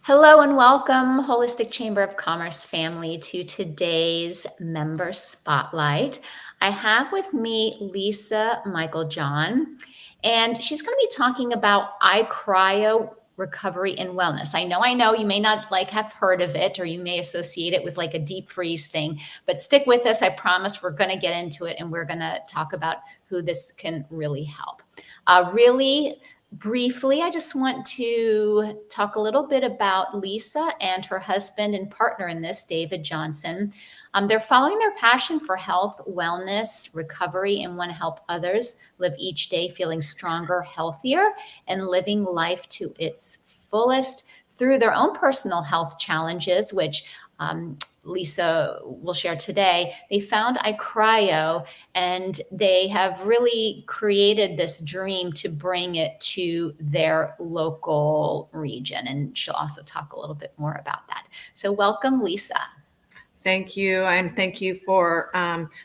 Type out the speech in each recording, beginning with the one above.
Hello and welcome, Holistic Chamber of Commerce family, to today's Member Spotlight. I have with me Lisa Meiklejohn, and she's going to be talking about iCRYO recovery and wellness. I know you may not have heard of it, or you may associate it with like a deep freeze thing, but stick with us. I promise we're going to get into it, and we're going to talk about who this can really help. Really briefly, I just want to talk a little bit about Lisa and her husband and partner in this, David Johnson. They're following their passion for health, wellness, recovery, and want to help others live each day feeling stronger, healthier, and living life to its fullest through their own personal health challenges, which Lisa will share today. They found iCRYO, and they have really created this dream to bring it to their local region. And she'll also talk a little bit more about that. So welcome, Lisa. Thank you. And thank you for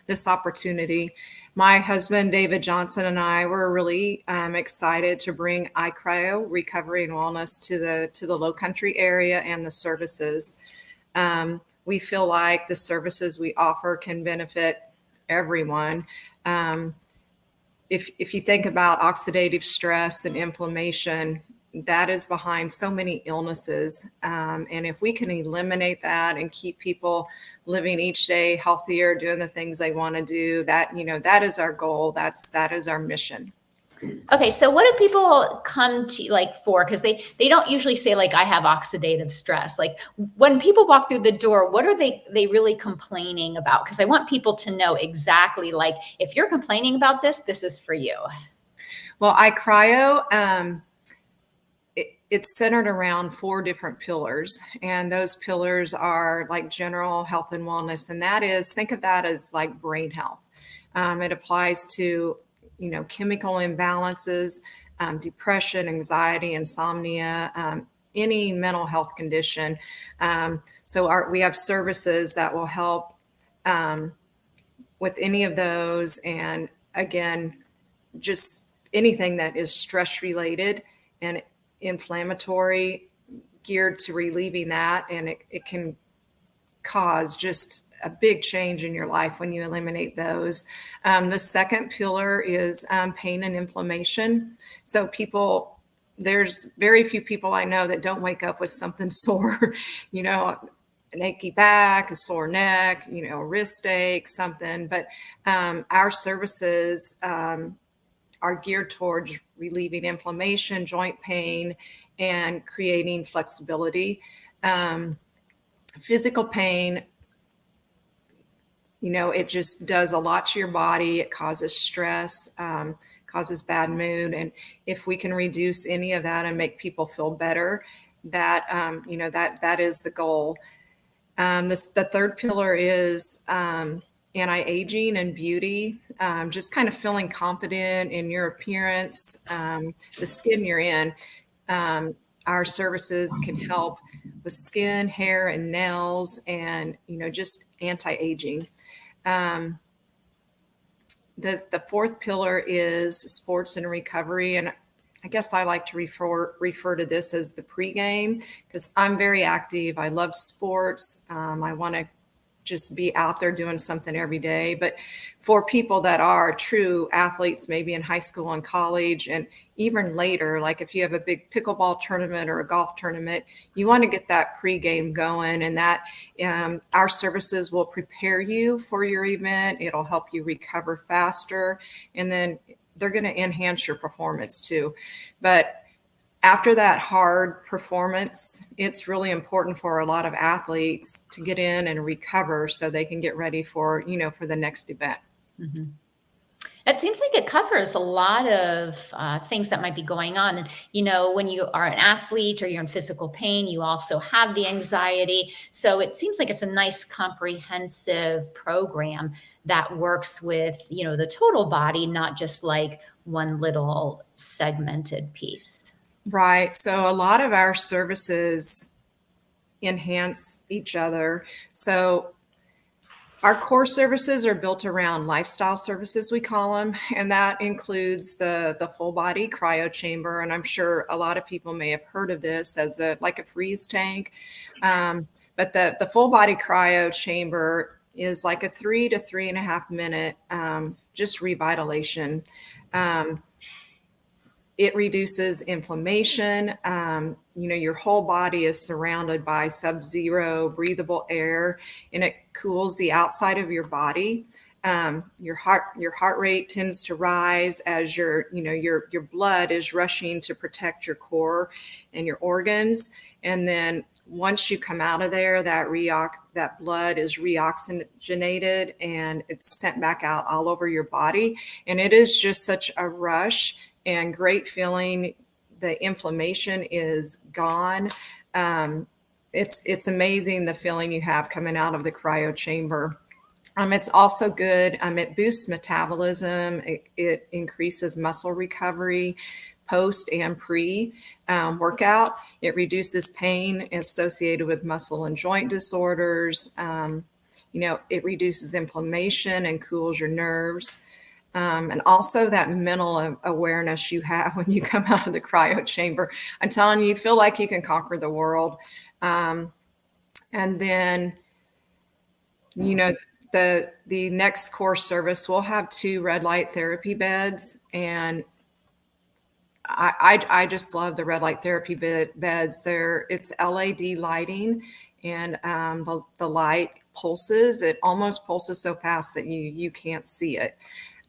this opportunity. My husband, David Johnson, and I were really excited to bring iCRYO Recovery and Wellness to the Low Country area and the services. We feel like the services we offer can benefit everyone. If you think about oxidative stress and inflammation, that is behind so many illnesses. And if we can eliminate that and keep people living each day healthier, doing the things they want to do, that is our goal. That is our mission. Okay, so what do people come to for? Because they don't usually say I have oxidative stress. Like when people walk through the door, what are they really complaining about? Because I want people to know exactly if you're complaining about this, this is for you. Well, iCRYO, it's centered around 4 different pillars, and those pillars are like general health and wellness, and that is, think of that as like brain health. It applies to chemical imbalances, depression, anxiety, insomnia, any mental health condition. So we have services that will help with any of those, and again, just anything that is stress related and inflammatory, geared to relieving that, and it can cause just a big change in your life when you eliminate those. The second pillar is pain and inflammation. So there's very few people I know that don't wake up with something sore, an achy back, a sore neck, a wrist ache, something. But our services are geared towards relieving inflammation, joint pain, and creating flexibility. Physical pain, it just does a lot to your body. It causes stress, causes bad mood. And if we can reduce any of that and make people feel better, that is the goal. The third pillar is anti-aging and beauty, just kind of feeling confident in your appearance, the skin you're in. Our services can help with skin, hair, and nails, and just anti-aging. The fourth pillar is sports and recovery, and I guess I like to refer to this as the pregame, because I'm very active. I love sports. I want to just be out there doing something every day. But for people that are true athletes, maybe in high school and college, and even later, like if you have a big pickleball tournament or a golf tournament, you want to get that pregame going, and that our services will prepare you for your event. It'll help you recover faster, and then they're going to enhance your performance too. But after that hard performance, it's really important for a lot of athletes to get in and recover so they can get ready for the next event. Mm-hmm. It seems like it covers a lot of things that might be going on. And, when you are an athlete or you're in physical pain, you also have the anxiety. So it seems like it's a nice comprehensive program that works with, the total body, not just like one little segmented piece. Right. So a lot of our services enhance each other. So Our core services are built around lifestyle services, we call them, and that includes the full body cryo chamber. And I'm sure a lot of people may have heard of this as like a freeze tank. But the full body cryo chamber is like a 3 to 3.5 minute just revitalization. Um, it reduces inflammation. Your whole body is surrounded by sub-zero breathable air, and it cools the outside of your body. Your heart rate tends to rise as your blood is rushing to protect your core and your organs. And then once you come out of there, that blood is reoxygenated and it's sent back out all over your body. And it is just such a rush and great feeling. The inflammation is gone. It's amazing the feeling you have coming out of the cryo chamber. It's also good. It boosts metabolism. It increases muscle recovery post and pre workout. It reduces pain associated with muscle and joint disorders. It reduces inflammation and cools your nerves. And also that mental awareness you have when you come out of the cryo chamber. I'm telling you, you feel like you can conquer the world. And then, the next core service, we'll have 2 red light therapy beds. And I just love the red light therapy beds. It's LED lighting, and the light pulses. It almost pulses so fast that you can't see it.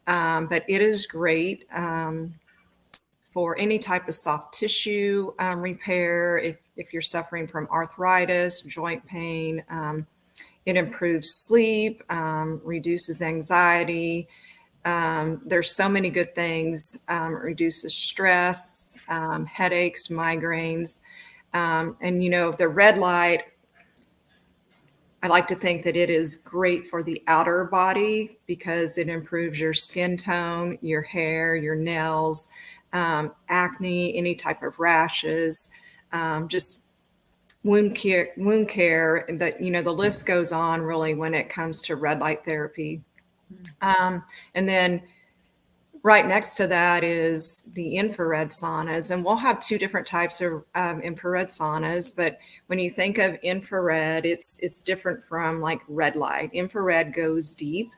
But it is great for any type of soft tissue repair. If you're suffering from arthritis, joint pain, it improves sleep, reduces anxiety. There's so many good things. Reduces stress, headaches, migraines. And the red light, I like to think that it is great for the outer body because it improves your skin tone, your hair, your nails, acne, any type of rashes, just wound care. That the list goes on really when it comes to red light therapy. And then right next to that is the infrared saunas, and we'll have 2 different types of infrared saunas. But when you think of infrared, it's different from like red light. Infrared goes deep,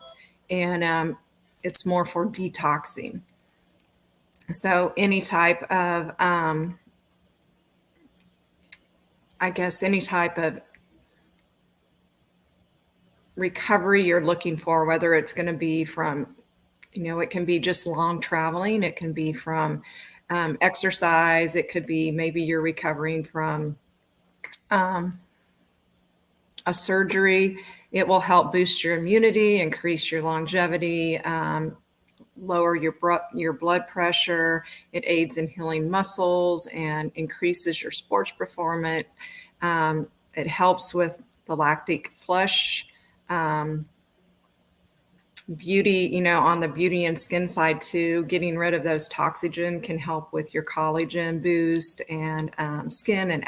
and it's more for detoxing. So any type of, any type of recovery you're looking for, whether it's going to be from it can be just long traveling. It can be from exercise. It could be maybe you're recovering from a surgery. It will help boost your immunity, increase your longevity, lower your blood pressure. It aids in healing muscles and increases your sports performance. It helps with the lactic flush. Beauty, on the beauty and skin side too, getting rid of those toxogen can help with your collagen boost and skin and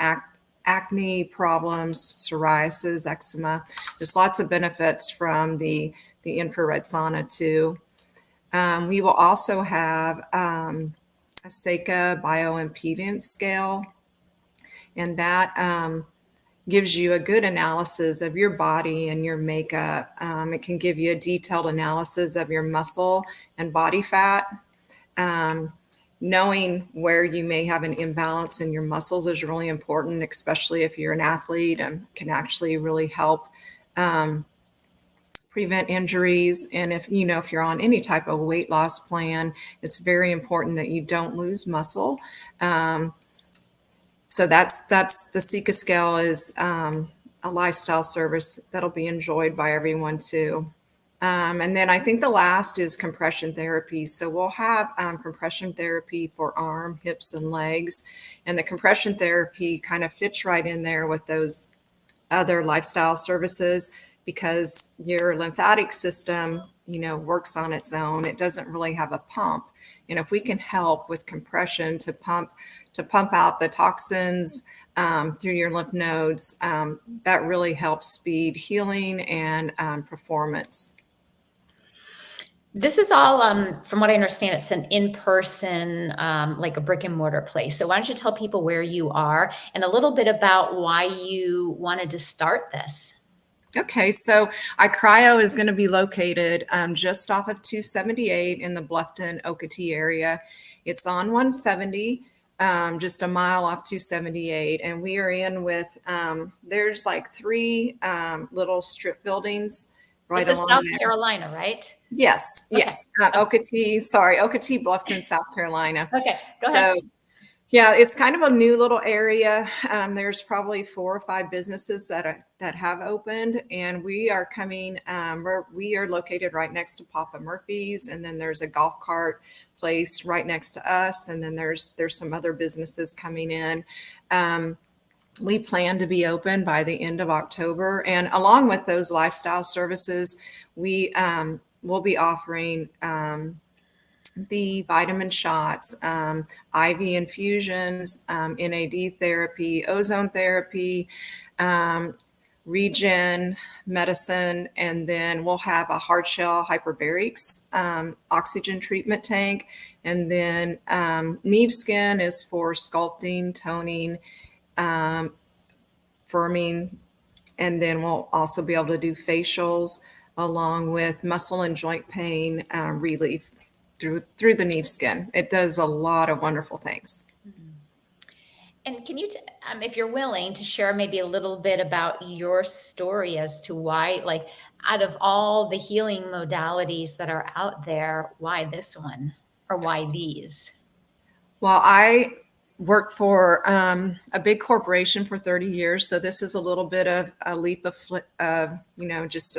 acne problems, psoriasis, eczema. There's lots of benefits from the infrared sauna too. We will also have a Seika bioimpedance scale, and that gives you a good analysis of your body and your makeup. It can give you a detailed analysis of your muscle and body fat. Knowing where you may have an imbalance in your muscles is really important, especially if you're an athlete, and can actually really help prevent injuries. And if you're on any type of weight loss plan, it's very important that you don't lose muscle. So that's the Seika scale is a lifestyle service that'll be enjoyed by everyone too. And then I think the last is compression therapy. So we'll have compression therapy for arm, hips, and legs. And the compression therapy kind of fits right in there with those other lifestyle services because your lymphatic system, works on its own. It doesn't really have a pump. And if we can help with compression to pump out the toxins through your lymph nodes, that really helps speed healing and performance. This is all, from what I understand, it's an in-person, like a brick and mortar place. So why don't you tell people where you are and a little bit about why you wanted to start this? Okay, so iCRYO is going to be located just off of 278 in the Bluffton, Okatee area. It's on 170, just a mile off 278. And we are in with, there's like three little strip buildings right This is along South there. Carolina, right? Yes, Okay. yes. Okatee, Bluffton, South Carolina. Okay, go ahead. So yeah, it's kind of a new little area. There's probably 4 or 5 businesses that have opened, and we are coming. We are located right next to Papa Murphy's, and then there's a golf cart place right next to us, and then there's some other businesses coming in. We plan to be open by the end of October, and along with those lifestyle services, we will be offering the vitamin shots, IV infusions, NAD therapy, ozone therapy, regen medicine, and then we'll have a hard shell hyperbarics oxygen treatment tank. And then Neve Skin is for sculpting, toning, firming, and then we'll also be able to do facials along with muscle and joint pain relief through the Neve Skin. It does a lot of wonderful things. And can you, if you're willing, to share maybe a little bit about your story as to why, like, out of all the healing modalities that are out there, why this one or why these? Well, I worked for a big corporation for 30 years, so this is a little bit of a leap of just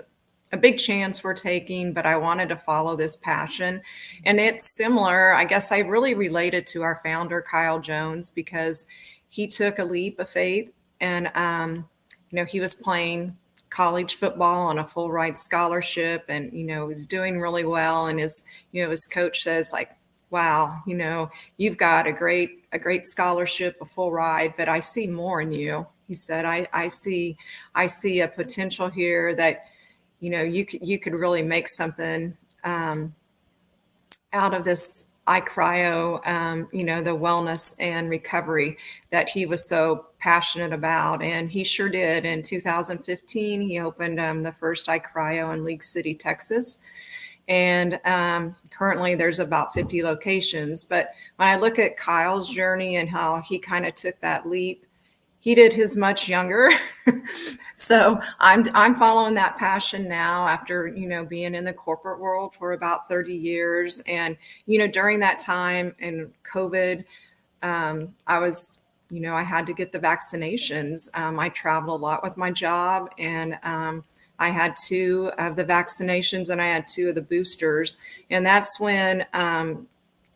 a big chance we're taking, but I wanted to follow this passion. And it's similar, I guess I really related to our founder, Kyle Jones, because he took a leap of faith and, he was playing college football on a full ride scholarship and, he was doing really well. And his coach says like, wow, you've got a great scholarship, a full ride, but I see more in you. He said, I see a potential here that, you could really make something out of this iCRYO, the wellness and recovery that he was so passionate about. And he sure did. In 2015, he opened the first iCRYO in League City, Texas. And currently there's about 50 locations. But when I look at Kyle's journey and how he kind of took that leap, he did his much younger. So I'm following that passion now after, being in the corporate world for about 30 years. And, during that time in COVID, I was, I had to get the vaccinations. I traveled a lot with my job and I had 2 of the vaccinations and I had 2 of the boosters. And that's when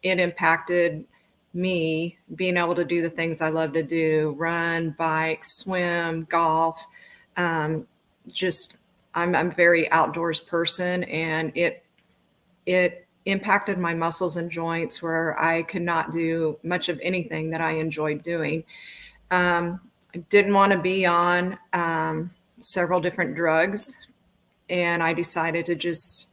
it impacted me being able to do the things I love to do, run, bike, swim, golf. I'm a very outdoors person, and it impacted my muscles and joints where I could not do much of anything that I enjoyed doing. I didn't want to be on several different drugs, and I decided to just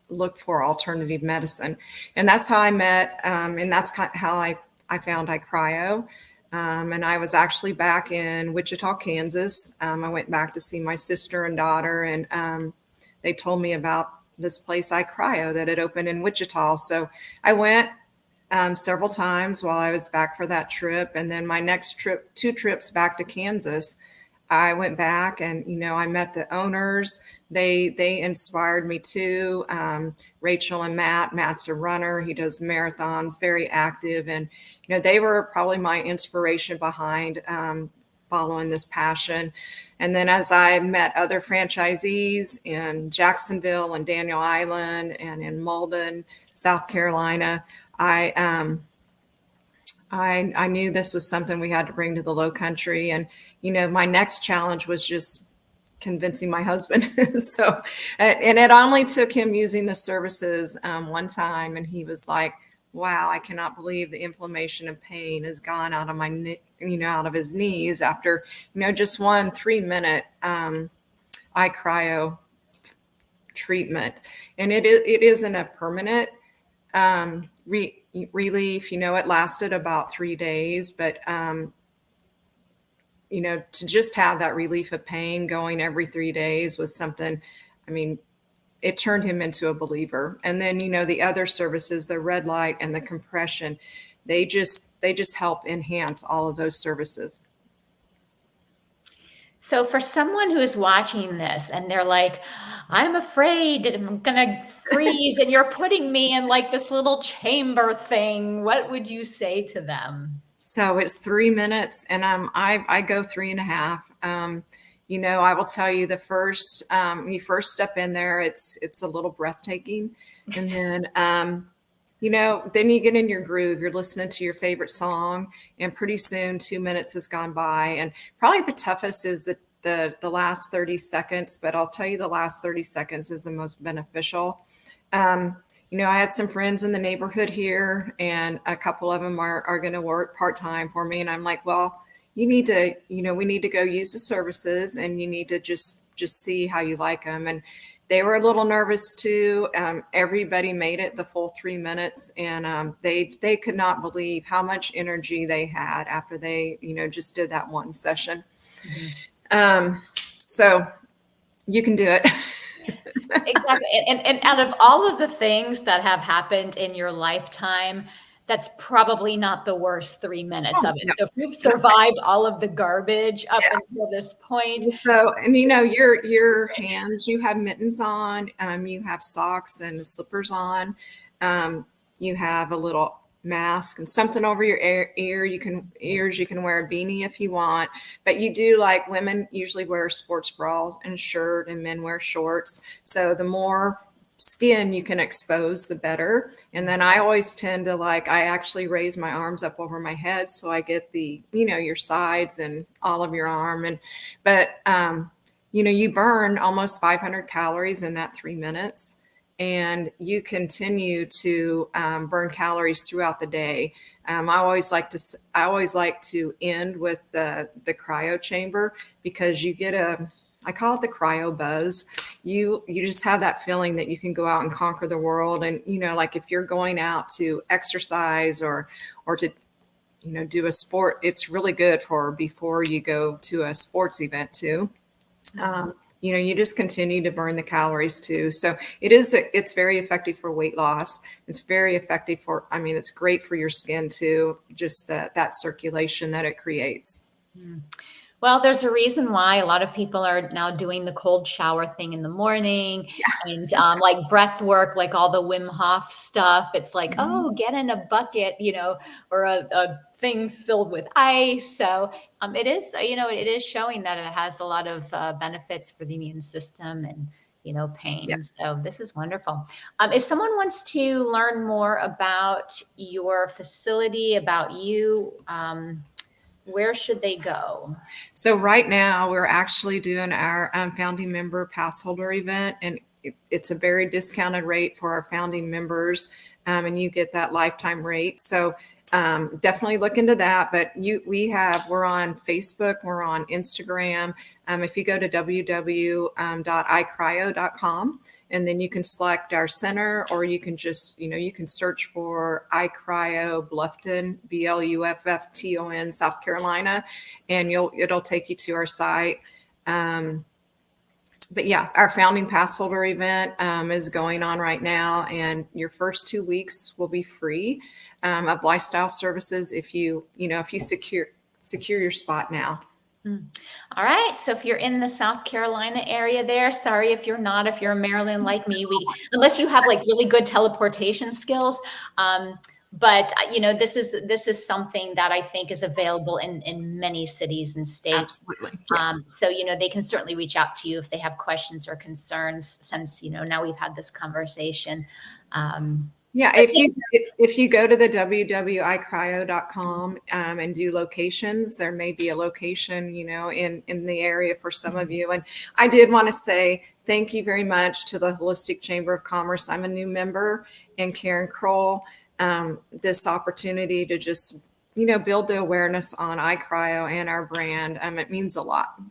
look for alternative medicine. And that's how I met, and that's how I found iCRYO. And I was actually back in Wichita, Kansas. I went back to see my sister and daughter, and they told me about this place iCRYO that had opened in Wichita. So I went several times while I was back for that trip. And then my next trip, 2 trips back to Kansas, I went back and, I met the owners. They inspired me too. Rachel and Matt. Matt's a runner. He does marathons, very active. And, they were probably my inspiration behind following this passion. And then as I met other franchisees in Jacksonville and Daniel Island and in Malden, South Carolina, I knew this was something we had to bring to the Low Country. And, my next challenge was just convincing my husband. So, and it only took him using the services one time, and he was like, "Wow, I cannot believe the inflammation and pain has gone out of out of his knees after, just 1 3-minute iCRYO treatment." And it isn't a permanent relief. It lasted about 3 days, but to just have that relief of pain going every 3 days was something. I mean, it turned him into a believer. And then, the other services, the red light and the compression, they just help enhance all of those services. So for someone who's watching this and they're like, I'm afraid I'm gonna freeze and you're putting me in like this little chamber thing, what would you say to them? So it's 3 minutes, and I go 3.5. I will tell you, the first you first step in there, it's a little breathtaking, and then then you get in your groove. You're listening to your favorite song, and pretty soon 2 minutes has gone by. And probably the toughest is the last 30 seconds, but I'll tell you, the last 30 seconds is the most beneficial. I had some friends in the neighborhood here, and a couple of them are going to work part-time for me. And I'm like, well, we need to go use the services, and you need to just see how you like them. And they were a little nervous too. Everybody made it the full 3 minutes, and they could not believe how much energy they had after they, just did that one session. Mm-hmm. So you can do it. Exactly. And out of all of the things that have happened in your lifetime, that's probably not the worst 3 minutes of it. No. So if you've survived all of the garbage up until this point. So, and your hands, you have mittens on, you have socks and slippers on, you have a little mask and something over your you can wear a beanie if you want, but you do, like, women usually wear a sports bra and shirt, and men wear shorts. So the more skin you can expose, the better. And then I always tend to, I actually raise my arms up over my head, so I get the, your sides and all of your arm. But you burn almost 500 calories in that 3 minutes, and you continue to burn calories throughout the day. I always like to end with the cryo chamber, because you get I call it the cryo buzz. You just have that feeling that you can go out and conquer the world. And, like, if you're going out to exercise or to, do a sport, it's really good for before you go to a sports event too. You just continue to burn the calories too. So it's very effective for weight loss. It's very effective it's great for your skin too, just that circulation that it creates. Well, there's a reason why a lot of people are now doing the cold shower thing in the morning, and like breath work, like all the Wim Hof stuff. It's like, oh, get in a bucket, or a thing filled with ice. So it is, it is showing that it has a lot of benefits for the immune system and, pain. Yeah. So this is wonderful. If someone wants to learn more about your facility, about you, where should they go? So right now we're actually doing our founding member pass holder event, and it's a very discounted rate for our founding members, and you get that lifetime rate. So definitely look into that. But we're on Facebook, we're on Instagram. If you go to www.iCRYO.com, and then you can select our center, or you can just, you can search for iCRYO Bluffton, Bluffton, South Carolina, and it'll take you to our site. But yeah, our founding pass holder event is going on right now, and your first 2 weeks will be free of lifestyle services if you secure your spot now. All right. So if you're in the South Carolina area there, sorry if you're not, if you're in Maryland like me, unless you have like really good teleportation skills. But this is something that I think is available in many cities and states. Absolutely. Yes. So, they can certainly reach out to you if they have questions or concerns, since, now we've had this conversation. Yeah, if you go to the www.iCRYO.com and do locations, there may be a location, in the area for some of you. And I did want to say thank you very much to the Holistic Chamber of Commerce. I'm a new member, and Karen Kroll, this opportunity to just, build the awareness on iCRYO and our brand. It means a lot.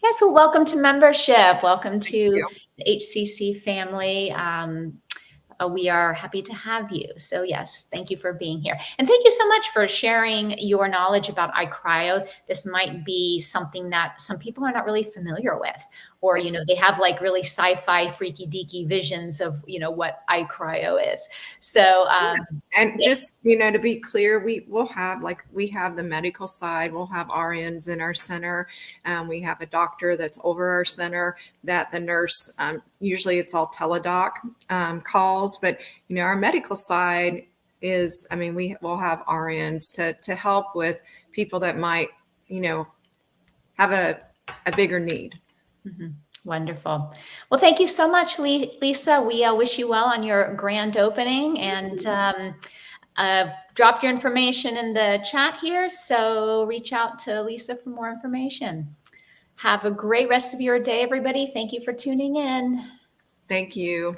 Yeah, so welcome to membership. Welcome to you. the HCC family. We are happy to have you. So yes, thank you for being here. And thank you so much for sharing your knowledge about iCRYO. This might be something that some people are not really familiar with, or, they have like really sci-fi freaky deaky visions of, what iCRYO is. So, and just, to be clear, we have the medical side. We'll have RNs in our center. We have a doctor that's over our center that the nurse, usually it's all teledoc calls, but, our medical side is, we will have RNs to help with people that might, have a bigger need. Mm-hmm. Wonderful. Well, thank you so much, Lisa. We wish you well on your grand opening, and drop your information in the chat here. So reach out to Lisa for more information. Have a great rest of your day, everybody. Thank you for tuning in. Thank you.